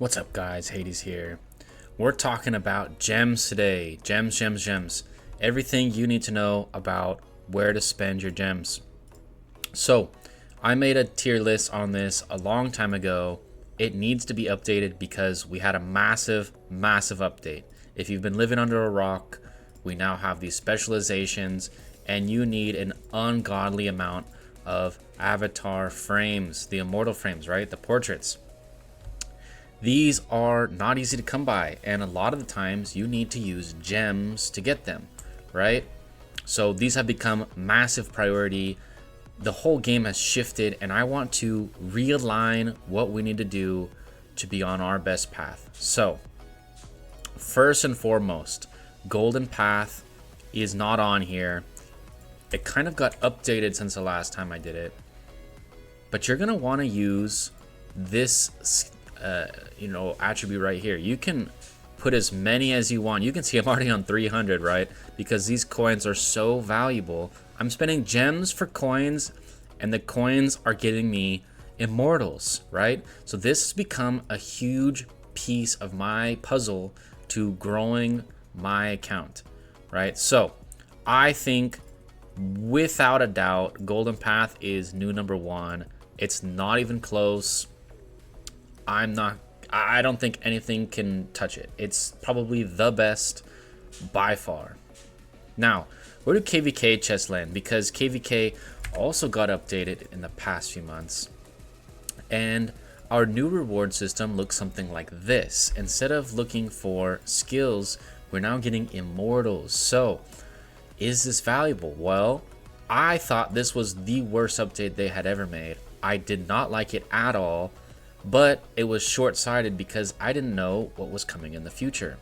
What's up, guys? Hades here. We're talking about gems today. Gems. Everything you need to know about where to spend your gems. So, I made a tier list on this a long time ago. It needs to be updated because we had a massive update. If you've been living under a rock, we now have these specializations, and you need an ungodly amount of avatar frames, the immortal frames, right? The portraits. These are not easy to come by, and a lot of the times you need to use gems to get them, right? So these have become massive priority. The whole game has shifted, and I want to realign what we need to do to be on our best path. So first and foremost, golden path is not on here. It kind of got updated since the last time I did it, but you're gonna want to use this attribute right here. You can put as many as you want. You can see I'm already on 300, right? Because these coins are so valuable. I'm spending gems for coins, and the coins are getting me immortals, right? So this has become a huge piece of my puzzle to growing my account, right? So I think without a doubt, golden path is new number one. It's not even close. I don't think anything can touch it. It's probably the best by far. Now, where do Kvk chests land? Because Kvk also got updated in the past few months. And our new reward system looks something like this. Instead of looking for skills, we're now getting immortals. So, is this valuable? Well, I thought this was the worst update they had ever made. I did not like it at all. But it was short-sighted because I didn't know what was coming in the future.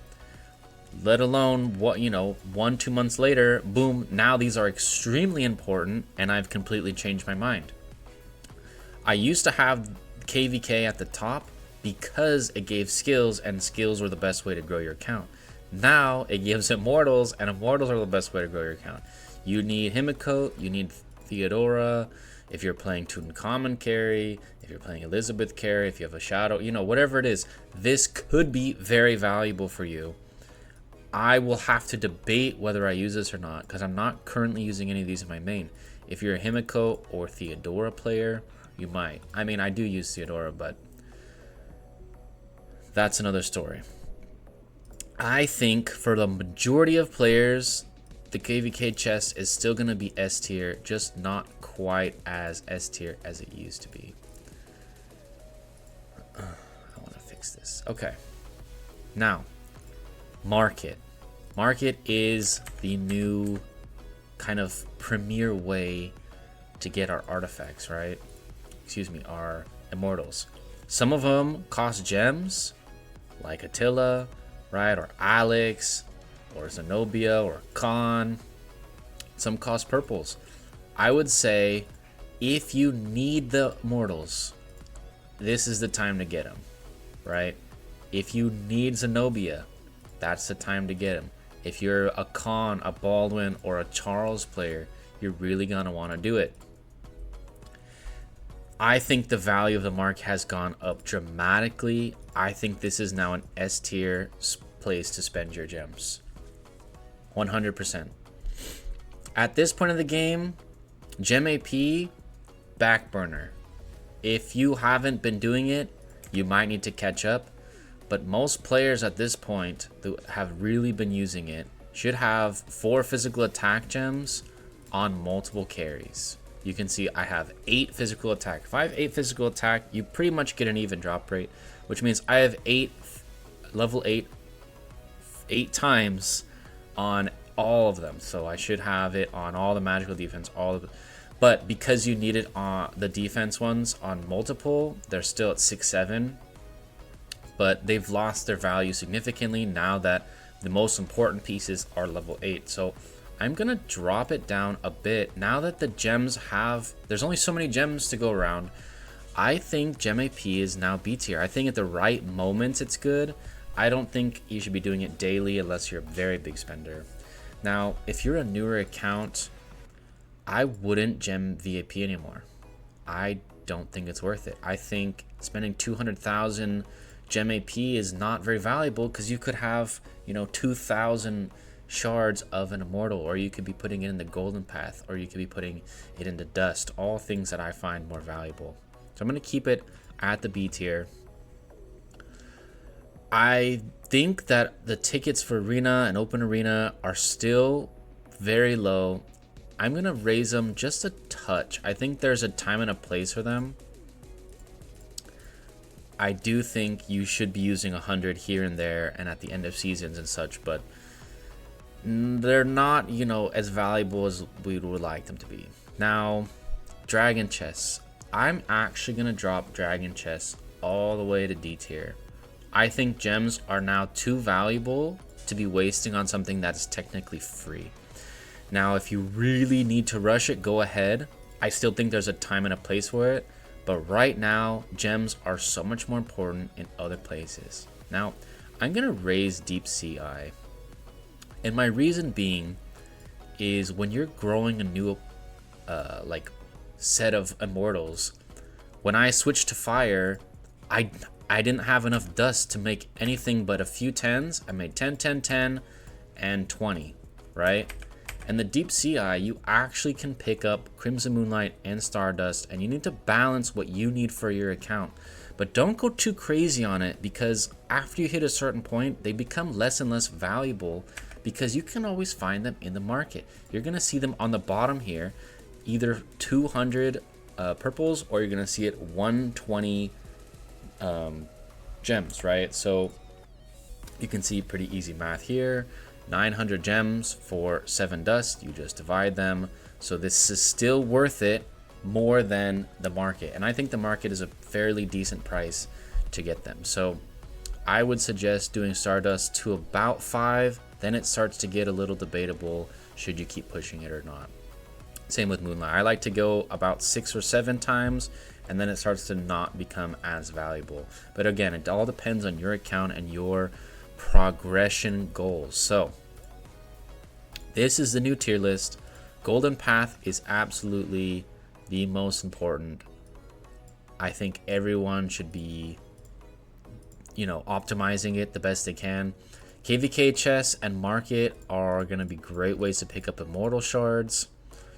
Let alone what, 1-2 months later, boom, now these are extremely important, and I've completely changed my mind. I used to have Kvk at the top because it gave skills, and skills were the best way to grow your account. Now it gives immortals, and immortals are the best way to grow your account. You need Himiko, you need Theodora. If you're playing Tutankhamun carry, if you're playing Elizabeth carry, if you have a shadow, whatever it is, this could be very valuable for you. I will have to debate whether I use this or not because I'm not currently using any of these in my main. If you're a Himiko or Theodora player, you might. I mean, I do use Theodora, but that's another story. I think for the majority of players, the Kvk chest is still going to be S tier, just not quite as S tier as it used to be. I want to fix this. Okay. Now, market. Market is the new kind of premier way to get our artifacts, right? Excuse me, our immortals. Some of them cost gems, like Attila, right? Or Alex, or Zenobia, or Khan. Some cost purples. I would say if you need the immortals, this is the time to get them, right? If you need Zenobia, that's the time to get them. If you're a Khan, a Baldwin, or a Charles player, you're really gonna want to do it. I think the value of the mark has gone up dramatically. I think this is now an S tier place to spend your gems. 100%. At this point of the game, gem AP, back burner. If you haven't been doing it, you might need to catch up. But most players at this point that have really been using it should have 4 physical attack gems on multiple carries. You can see I have 8 physical attack. If I have 8 physical attack, you pretty much get an even drop rate, which means I have level 8 times on all of them. So I should have it on all the magical defense, but because you need it on the defense ones on multiple, they're still at 6-7, but they've lost their value significantly now that the most important pieces are level 8. So I'm gonna drop it down a bit now that the gems there's only so many gems to go around. I think gem AP is now B tier. I think at the right moments it's good. I don't think you should be doing it daily unless you're a very big spender. Now, if you're a newer account, I wouldn't gem VAP anymore. I don't think it's worth it. I think spending 200,000 gem AP is not very valuable because you could have, you know, 2,000 shards of an immortal, or you could be putting it in the golden path, or you could be putting it into dust. All things that I find more valuable. So I'm going to keep it at the B tier. I think that the tickets for arena and open arena are still very low. I'm going to raise them just a touch. I think there's a time and a place for them. I do think you should be using 100 here and there and at the end of seasons and such, but they're not, you know, as valuable as we would like them to be. Now, dragon chests. I'm actually going to drop dragon chests all the way to D tier. I think gems are now too valuable to be wasting on something that is technically free. Now, if you really need to rush it, go ahead. I still think there's a time and a place for it. But right now, gems are so much more important in other places. Now, I'm going to raise deep CI. And my reason being is when you're growing a new like set of immortals, when I switched to fire, I didn't have enough dust to make anything but a few 10s. I made 10, 10, 10, and 20, right? And the deep CI, you actually can pick up Crimson Moonlight and Stardust, and you need to balance what you need for your account. But don't go too crazy on it, because after you hit a certain point, they become less and less valuable because you can always find them in the market. You're going to see them on the bottom here, either 200 purples, or you're going to see it 120 gems, right? So you can see pretty easy math here. 900 gems for 7 dust, you just divide them. So this is still worth it more than the market, and I think the market is a fairly decent price to get them. So I would suggest doing Stardust to about 5, then it starts to get a little debatable should you keep pushing it or not. Same with Moonlight. I like to go about 6 or 7 times, and then it starts to not become as valuable. But again, it all depends on your account and your progression goals. So this is the new tier list. Golden Path is absolutely the most important. I think everyone should be, you know, optimizing it the best they can. KVK chests and market are going to be great ways to pick up immortal shards.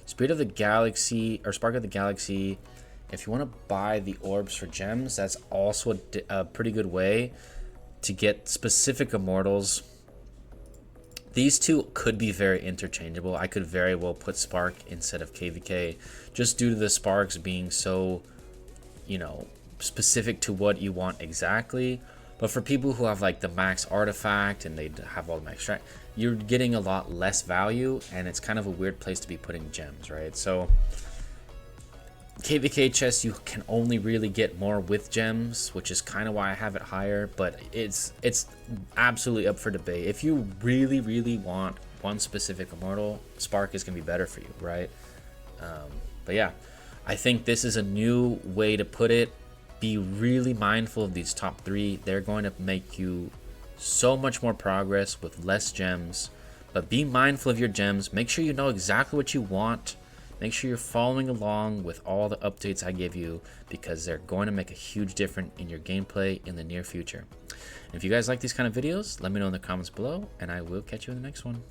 Spirit of the Galaxy or Spark of the Galaxy, if you want to buy the orbs for gems, that's also a pretty good way to get specific immortals. These two could be very interchangeable. I could very well put Spark instead of KVK just due to the Sparks being so, you know, specific to what you want exactly. But for people who have like the max artifact and they have all the max strength, you're getting a lot less value, and it's kind of a weird place to be putting gems, right? So KVK chests, you can only really get more with gems, which is kind of why I have it higher, but it's absolutely up for debate. If you really want one specific immortal, Spark is going to be better for you, right? But yeah, I think this is a new way to put it. Be really mindful of these top 3. They're going to make you so much more progress with less gems, but be mindful of your gems. Make sure you know exactly what you want. Make sure you're following along with all the updates I give you, because they're going to make a huge difference in your gameplay in the near future. And if you guys like these kind of videos, let me know in the comments below, and I will catch you in the next one.